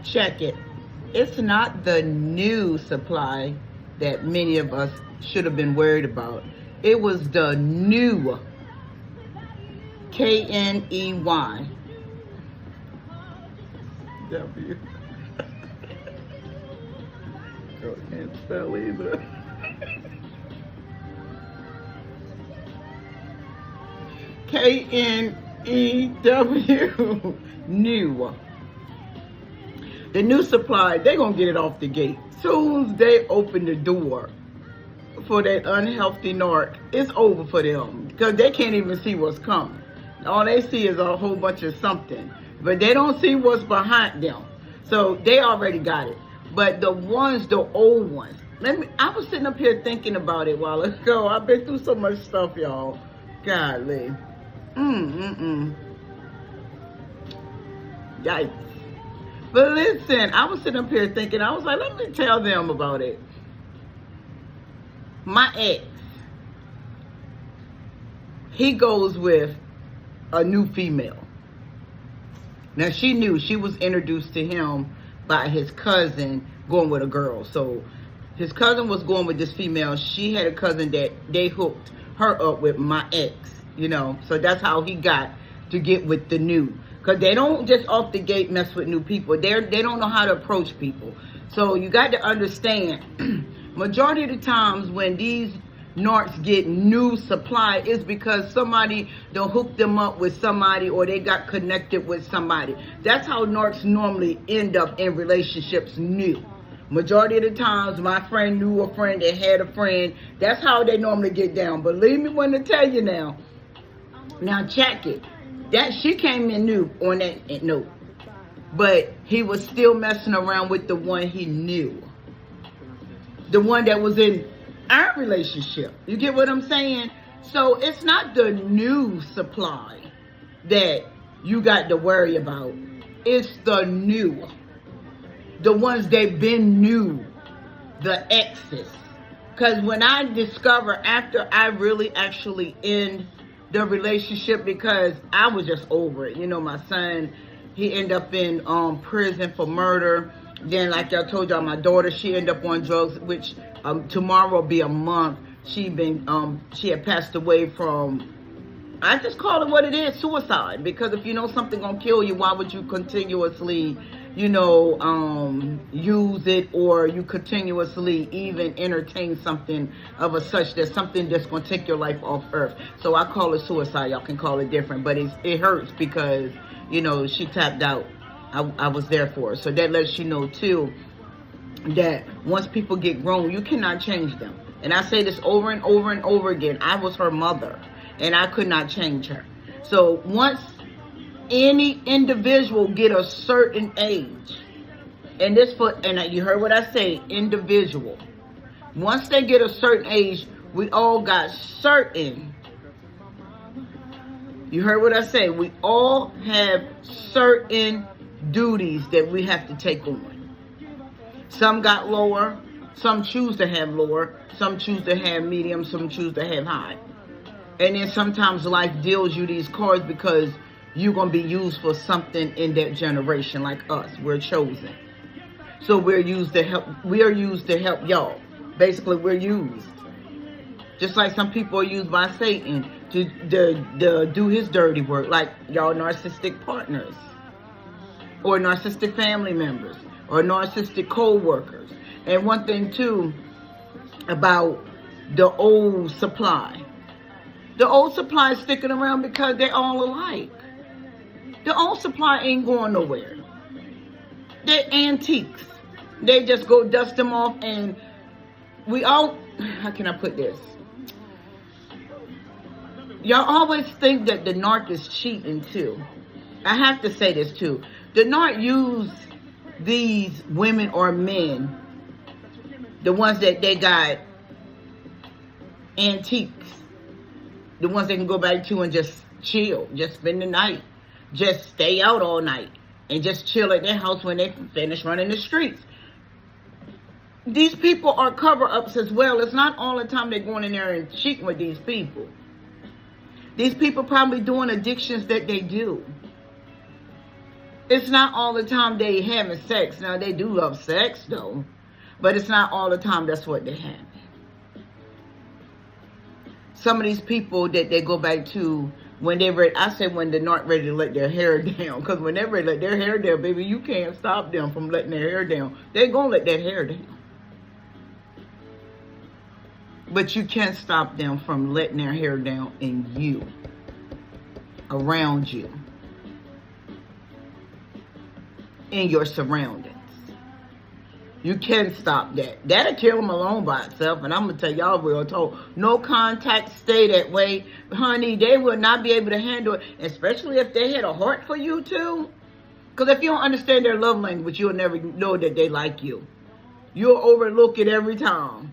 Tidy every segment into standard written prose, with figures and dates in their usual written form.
Check it. It's not the new supply that many of us should have been worried about. It was the new, Kney. W. Oh, can't spell either. Knew. New. The new supply, they're going to get it off the gate. Soon as they open the door for that unhealthy narc, it's over for them. Because they can't even see what's coming. All they see is a whole bunch of something. But they don't see what's behind them. So they already got it. But the ones, the old ones. I was sitting up here thinking about it a while ago. I've been through so much stuff, y'all. Golly. Yikes. But listen, I was sitting up here thinking, I was like, let me tell them about it. My ex, he goes with a new female. Now, she knew, she was introduced to him by his cousin going with a girl. So his cousin was going with this female. She had a cousin that they hooked her up with my ex, you know. So that's how he got to get with the new. Because they don't just off the gate mess with new people. They don't know how to approach people. So you got to understand, majority of the times when these narcs get new supply is because somebody done hooked them up with somebody, or they got connected with somebody. That's how narcs normally end up in relationships new. Majority of the times, my friend knew a friend that had a friend. That's how they normally get down. Believe me when I tell you now. Now check it. That she came in new on that note, but he was still messing around with the one he knew, the one that was in our relationship. You get what I'm saying? So it's not the new supply that you got to worry about. It's the new, the ones they've been new, the exes. Because when I discover after I really actually end the relationship, because I was just over it. You know, my son, he ended up in prison for murder. Then, like I told y'all, my daughter, she ended up on drugs, which tomorrow will be a month. She had passed away from, I just call it what it is, suicide. Because if you know something gonna kill you, why would you continuously, you know, use it, or you continuously even entertain something of a such that something that's going to take your life off earth. So I call it suicide. Y'all can call it different, but it hurts because, you know, she tapped out. I was there for her. So that lets you know too that once people get grown, you cannot change them. And I say this over and over and over again. I was her mother and I could not change her. So once any individual get a certain age, and you heard what I say, individual. Once they get a certain age, we all got certain. You heard what I say? We all have certain duties that we have to take on. Some got lower, some choose to have lower, some choose to have medium, some choose to have high. And then sometimes life deals you these cards because you're going to be used for something in that generation. Like us, we're chosen. So we're used to help y'all. Basically, we're used. Just like some people are used by Satan to do his dirty work. Like y'all narcissistic partners. Or narcissistic family members. Or narcissistic co-workers. And one thing too about the old supply. The old supply is sticking around because they're all alike. The old supply ain't going nowhere. They're antiques. They just go dust them off, and we all, how can I put this? Y'all always think that the narc is cheating too. I have to say this too. The narc use these women or men, the ones that they got antiques, the ones they can go back to and just chill, just spend the night. Just stay out all night and just chill at their house when they finish running the streets. These people are cover-ups as well. It's not all the time they're going in there and cheating with these people. These people probably doing addictions that they do. It's not all the time they having sex. Now, they do love sex, though. But it's not all the time that's what they have. Some of these people that they go back to when they're ready, I say when they're not ready to let their hair down. Because when they're ready to let their hair down, baby, you can't stop them from letting their hair down. They're going to let that hair down. But you can't stop them from letting their hair down in you. Around you. In your surroundings. You can stop that. That'll kill them alone by itself. And I'm going to tell y'all real talk. No contact, stay that way. Honey, they will not be able to handle it. Especially if they had a heart for you too. Because if you don't understand their love language, you'll never know that they like you. You'll overlook it every time.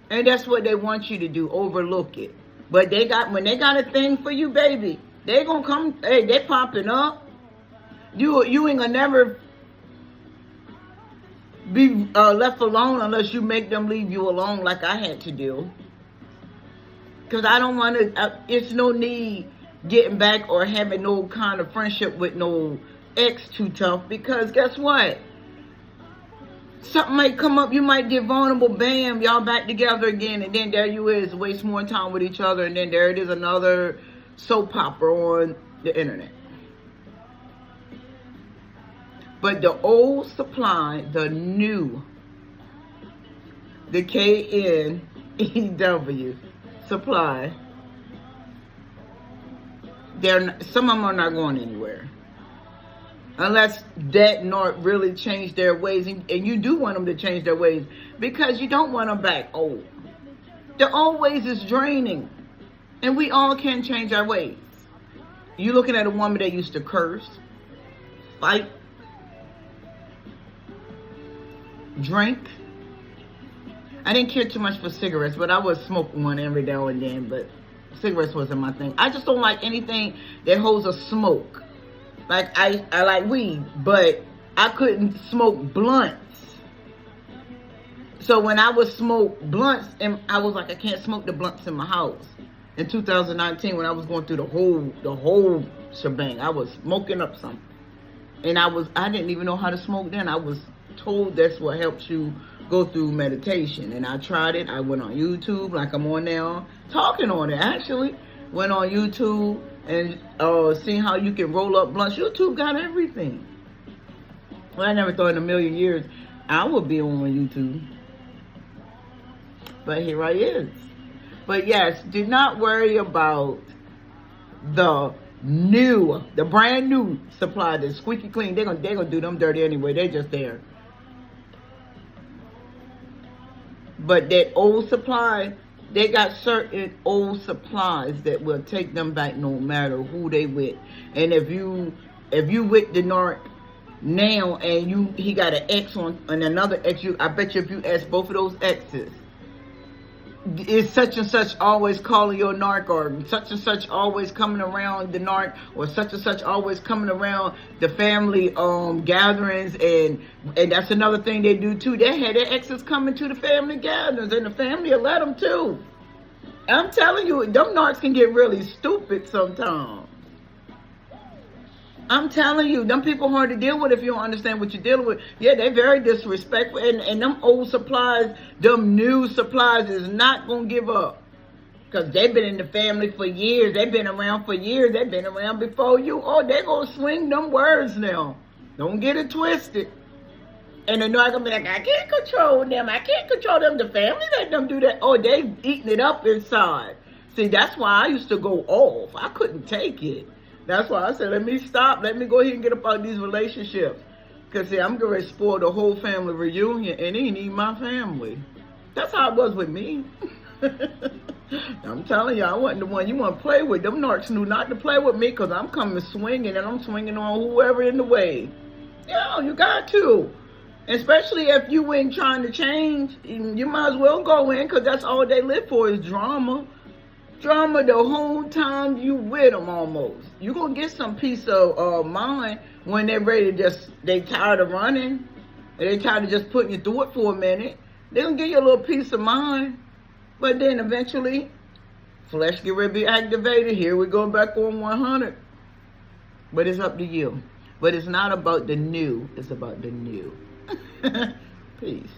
And that's what they want you to do. Overlook it. But when they got a thing for you, baby, they going to come. Hey, they popping up. You ain't gonna never be left alone unless you make them leave you alone like I had to do. Because I don't want to, it's no need getting back or having no kind of friendship with no ex too tough. Because guess what? Something might come up, you might get vulnerable, bam, y'all back together again. And then there you is, waste more time with each other. And then there it is, another soap opera on the internet. But the old supply, the new, the KNEW supply, some of them are not going anywhere. Unless that Narc really change their ways. And you do want them to change their ways. Because you don't want them back old. The old ways is draining. And we all can change our ways. You looking at a woman that used to curse, fight, drink. I didn't care too much for cigarettes, but I would smoke one every now and then, but cigarettes wasn't my thing. I just don't like anything that holds a smoke. Like I like weed, but I couldn't smoke blunts. So when I would smoke blunts, and I was like, I can't smoke the blunts in my house. In 2019, when I was going through the whole shebang, I was smoking up something. And I didn't even know how to smoke then. I was told that's what helps you go through meditation. And I tried it. I went on YouTube like I'm on now, talking on it actually. Went on YouTube and seeing how you can roll up blunts. YouTube got everything. Well, I never thought in a million years I would be on YouTube. But here I is. But yes, do not worry about the brand new supply, the squeaky clean. They're gonna do them dirty anyway. They're just there. But that old supply, they got certain old supplies that will take them back no matter who they with. And if you with the Narc now and he got an ex on and another ex, I bet you if you ask both of those exes, is such and such always calling your Narc, or such and such always coming around the Narc, or such and such always coming around the family gatherings, and that's another thing they do too. They had their exes coming to the family gatherings, and the family will let them too. I'm telling you, them Narcs can get really stupid sometimes. I'm telling you, them people hard to deal with if you don't understand what you're dealing with. Yeah, they're very disrespectful. And them old supplies, them new supplies is not going to give up. Because they've been in the family for years. They've been around for years. They've been around before you. Oh, they're going to swing them words now. Don't get it twisted. And they're not going to be like, I can't control them. I can't control them. The family let them do that. Oh, they eating it up inside. See, that's why I used to go off. I couldn't take it. That's why I said, let me stop. Let me go ahead and get up out of these relationships. Because, see, I'm going to spoil the whole family reunion, and it ain't even my family. That's how it was with me. I'm telling you, I wasn't the one you want to play with. Them Narcs knew not to play with me because I'm coming swinging, and I'm swinging on whoever in the way. Yeah, you got to. Especially if you ain't trying to change, you might as well go in because that's all they live for is drama. Drama the whole time you with them almost. You're going to get some peace of mind when they're ready to they tired of running. And they tired of just putting you through it for a minute. They're going to give you a little peace of mind. But then eventually, flesh get ready to be activated. Here we go back on 100. But it's up to you. But it's not about the new. It's about the new. Peace.